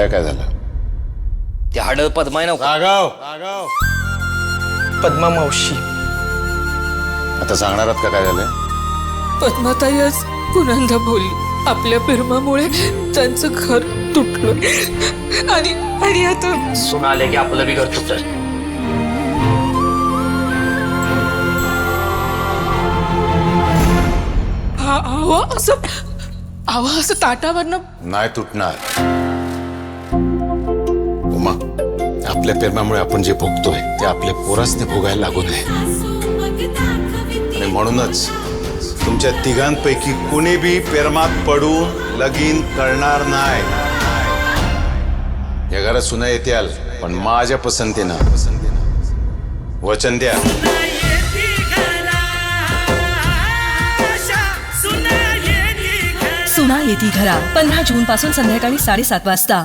सुनाया काय झालं? ते हाड पद्माय नव्हतं. राघव पद्मा मावशी, आता सांगणार आहात का काय झालंय? पद्माताई आज पुन्हा बोलली आपल्या प्रेमामुळे त्यांचं घर तुटलं आणि आता सुन आले की आपलं बी घर तुटत. असं ताटावरनं नाही तुटणार. उमा, आपल्या प्रेमामुळे आपण जे भोगतोय ते आपल्या पोरासने भोगायला लागू नये. आणि म्हणूनच तुमच्या तिघांपैकी कुणी बी प्रेमात पडून लगीन करणार नाही. या घरात सुना येत्याल पण माझ्या पसंतीनं. वचन द्या. सुना येती घरा 15 जून पासून संध्याकाळी 7:30 वाजता.